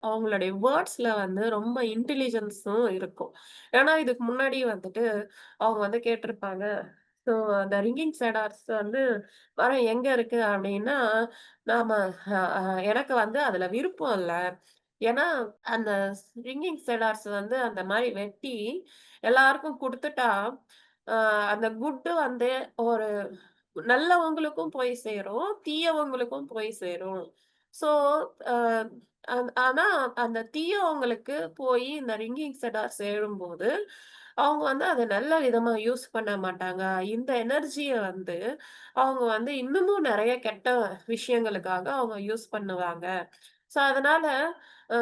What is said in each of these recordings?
அவங்களுடைய வேர்ட்ஸ்ல வந்து ரொம்ப இன்டெலிஜென்ஸும் இருக்கும். ஏன்னா, இதுக்கு முன்னாடி வந்துட்டு அவங்க வந்து கேட்டிருப்பாங்க. ஸோ அந்த ரிங்கிங் செடார்ஸ் வந்து மரம் எங்க இருக்கு அப்டின்னா, நாம அ அ எனக்கு வந்து அதுல விருப்பம் இல்ல. ஏன்னா, அந்த ரிங்கிங் செடார்ஸ் வந்து அந்த மாரி வெட்டி எல்லாருக்கும் குடுத்துட்டா, அ அந்த குட்டு வந்து ஒரு நல்லவங்களுக்கும் போய் சேரும். தீயவங்களுக்கும் போய் சேரும். ஸோ, அ ஆனா அந்த தீயவங்களுக்கு போய் இந்த ரிங்கிங் செட்டார் சேரும்போது, அவங்க வந்து அத நல்ல விதமா யூஸ் பண்ண மாட்டாங்க. இந்த எனர்ஜிய வந்து அவங்க வந்து இன்னமும் நெறைய கெட்ட விஷயங்களுக்காக அவங்க யூஸ் பண்ணுவாங்க. ஸோ, அதனால அ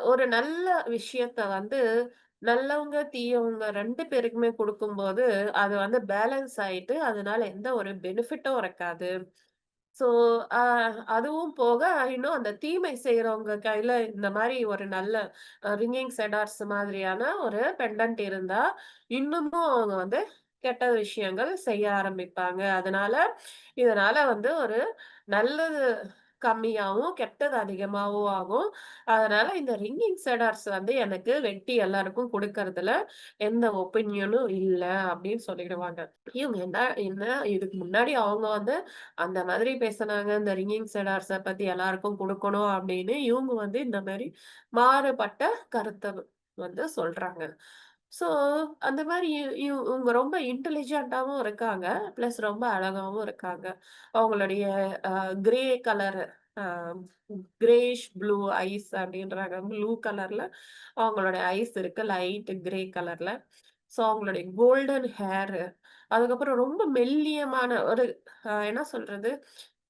ஒரு நல்ல விஷயத்த வந்து நல்லவங்க, தீயவங்க 2 பேருக்குமே குடுக்கும்போது, அது வந்து பேலன்ஸ் ஆயிட்டு, அதனால எந்த ஒரு பெனிஃபிட்டும் இருக்காது. ஸோ, அ அதுவும் போக இன்னும் அந்த தீமை செய்றவங்க கையில இந்த மாரி ஒரு நல்ல ரிங்கிங் செடார்ஸ் மாதிரியான ஒரு பெண்டன்ட் இருந்தா, இன்னமும் அவங்க வந்து கெட்ட விஷயங்கள் செய்ய ஆரம்பிப்பாங்க. இதனால வந்து ஒரு நல்லது கம்மியாவும், கெட்டது அதிகமாவும் ஆகும். அதனால இந்த ரிங்கிங் செடார்ஸ் வந்து எனக்கு வெட்டி எல்லாருக்கும் குடுக்கறதுல எந்த ஒப்பீனியனும் இல்ல அப்படின்னு சொல்லிடுவாங்க. இவங்க என்ன என்ன இதுக்கு முன்னாடி அவங்க வந்து அந்த மாதிரி பேசுனாங்க. இந்த ரிங்கிங் செடார்ஸ பத்தி எல்லாருக்கும் குடுக்கணும் அப்படின்னு. இவங்க வந்து இந்த மாரி மாறுபட்ட கருத்த வந்து சொல்றாங்க. ஸோ, அந்த மாரி இவங்க ரொம்ப இன்டெலிஜென்ட்டாவும் இருக்காங்க. பிளஸ் ரொம்ப அழகாவும் இருக்காங்க. அவங்களுடைய கிரே கலர் அ கிரேஷ் ப்ளூ ஐஸ் அப்படின்றாங்க. ப்ளூ கலர்ல அவங்களோட ஐஸ் இருக்கு. லைட் கிரே கலர்ல. ஸோ அவங்களுடைய கோல்டன் ஹேர் அதுக்கப்புறம் ரொம்ப மெல்லியமான ஒரு என்ன சொல்றது?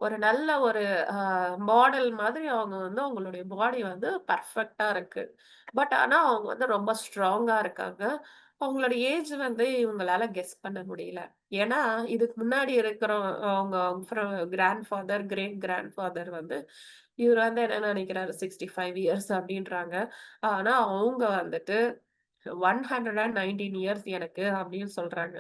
ஒரு நல்ல ஒரு அ மாடல் மாதிரி அவங்க வந்து அவங்களுடைய பாடி வந்து பெர்ஃபெக்ட்டா இருக்கு. ஆனா அவங்க வந்து ரொம்ப ஸ்ட்ராங்கா இருக்காங்க. அவங்களோட ஏஜ் வந்து இவங்களால கெஸ் பண்ண முடியல. ஏன்னா, இதுக்கு முன்னாடி இருக்கிற அவங்க grandfather, great grandfather வந்து இவரு வந்து என்ன நெனைக்கிறாரு 65 இயர்ஸ் அப்டின்றாங்க. ஆனா அவங்க வந்துட்டு 119 இயர்ஸ் எனக்கு அப்டின்னு சொல்றாங்க.